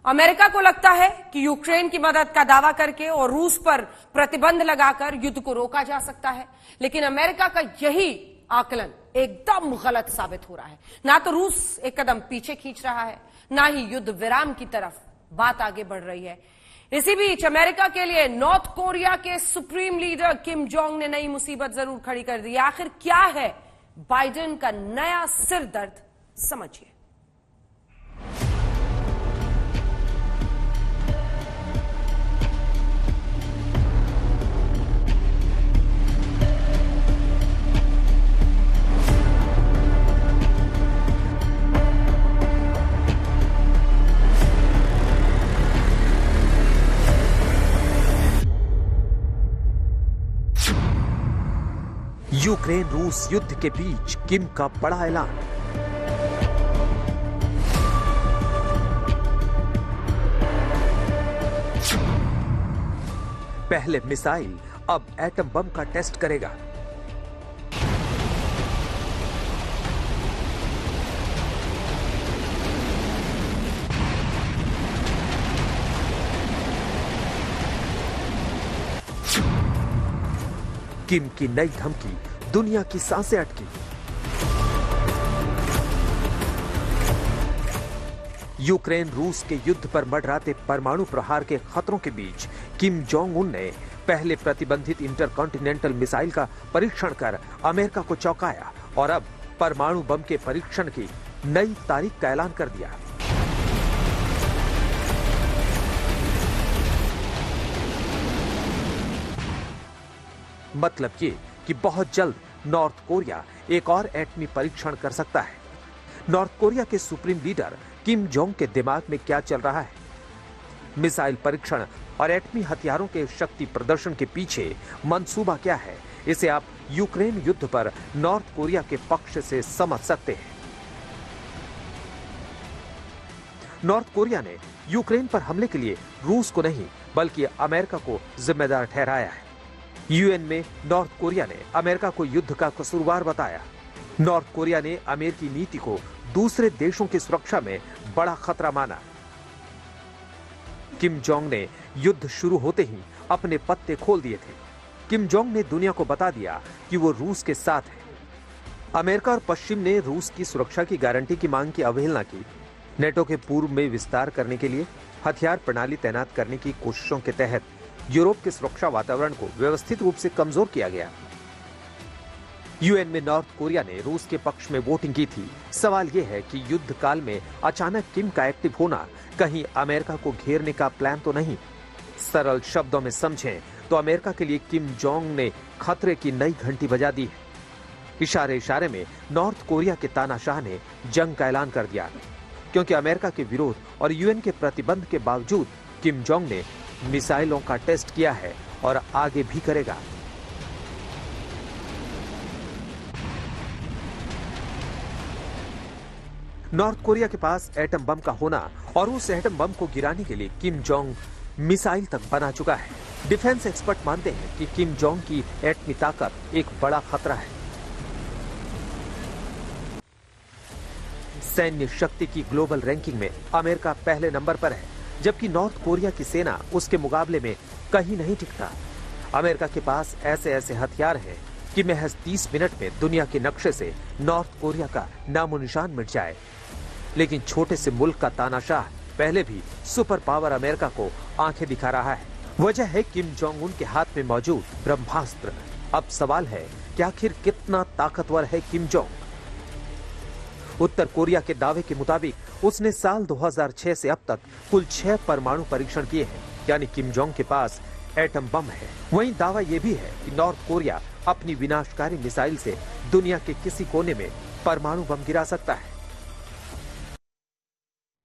America को लगता है कि यूक्रेन की मदद का दावा करके और रूस पर प्रतिबंध लगाकर युद्ध को रोका जा सकता है, लेकिन अमेरिका का यही आकलन एकदम गलत साबित हो रहा है। ना तो रूस एक कदम पीछे खींच रहा है, ना ही युद्ध विराम की तरफ बात आगे बढ़ रही है। इसी बीच अमेरिका के लिए नॉर्थ कोरिया के सुप्रीम लीडर किम जोंग ने नई मुसीबत जरूर खड़ी कर दी। आखिर क्या है बाइडेन का नया सिरदर्द, समझिए। यूक्रेन रूस युद्ध के बीच किम का बड़ा ऐलान। पहले मिसाइल अब एटम बम का टेस्ट करेगा। किम की नई धमकी, दुनिया की सांसें अटकी। यूक्रेन रूस के युद्ध पर मंडराते परमाणु प्रहार के खतरों के बीच किम जोंग उन ने पहले प्रतिबंधित इंटरकॉन्टिनेंटल मिसाइल का परीक्षण कर अमेरिका को चौंकाया और अब परमाणु बम के परीक्षण की नई तारीख का ऐलान कर दिया। मतलब ये कि बहुत जल्द नॉर्थ कोरिया एक और एटमी परीक्षण कर सकता है। नॉर्थ कोरिया के सुप्रीम लीडर किम जोंग के दिमाग में क्या चल रहा है? मिसाइल परीक्षण और एटमी हथियारों के शक्ति प्रदर्शन के पीछे मंसूबा क्या है? इसे आप यूक्रेन युद्ध पर नॉर्थ कोरिया के पक्ष से समझ सकते हैं। नॉर्थ कोरिया ने यूक्रेन पर हमले के लिए रूस को नहीं बल्कि अमेरिका को जिम्मेदार ठहराया है। यूएन में नॉर्थ कोरिया ने अमेरिका को युद्ध का कसूरवार बताया। नॉर्थ कोरिया ने अमेरिकी नीति को दूसरे देशों की सुरक्षा में बड़ा खतरा माना। किम जोंग ने युद्ध शुरू होते ही अपने पत्ते खोल दिए थे। किम जोंग ने दुनिया को बता दिया कि वो रूस के साथ है। अमेरिका और पश्चिम ने रूस की सुरक्षा की गारंटी की मांग की अवहेलना की। नेटो के पूर्व में विस्तार करने के लिए हथियार प्रणाली तैनात करने की कोशिशों के तहत यूरोप के सुरक्षा वातावरण को व्यवस्थित रूप से कमजोर किया गया। यूएन में नॉर्थ कोरिया ने रूस के पक्ष में वोटिंग की थी। सवाल यह है कि युद्ध काल में अचानक किम का एक्टिव होना कहीं अमेरिका को घेरने का प्लान तो नहीं? सरल शब्दों में समझें तो अमेरिका के लिए किम जोंग ने खतरे की नई घंटी बजा दी है। इशारे इशारे में नॉर्थ कोरिया के तानाशाह ने जंग का ऐलान कर दिया, क्योंकि अमेरिका के विरोध और यूएन के प्रतिबंध के बावजूद किम जोंग ने मिसाइलों का टेस्ट किया है और आगे भी करेगा। नॉर्थ कोरिया के पास एटम बम का होना और उस एटम बम को गिराने के लिए किम जोंग मिसाइल तक बना चुका है। डिफेंस एक्सपर्ट मानते हैं कि किम जोंग की एटमी ताकत एक बड़ा खतरा है। सैन्य शक्ति की ग्लोबल रैंकिंग में अमेरिका पहले नंबर पर है, जबकि नॉर्थ कोरिया की सेना उसके मुकाबले में कहीं नहीं टिकता। अमेरिका के पास ऐसे ऐसे हथियार हैं कि महज 30 मिनट में दुनिया के नक्शे से नॉर्थ कोरिया का नामो निशान मिट जाए। लेकिन छोटे से मुल्क का तानाशाह पहले भी सुपर पावर अमेरिका को आंखें दिखा रहा है। वजह है किम जोंग उन के हाथ में मौजूद ब्रह्मास्त्र। अब सवाल है कि आखिर कितना ताकतवर है किम जोंग? उत्तर कोरिया के दावे के मुताबिक उसने साल 2006 से अब तक कुल 6 परमाणु परीक्षण किए हैं, यानी किम जोंग के पास एटम बम है। वहीं दावा यह भी है कि नॉर्थ कोरिया अपनी विनाशकारी मिसाइल से दुनिया के किसी कोने में परमाणु बम गिरा सकता है।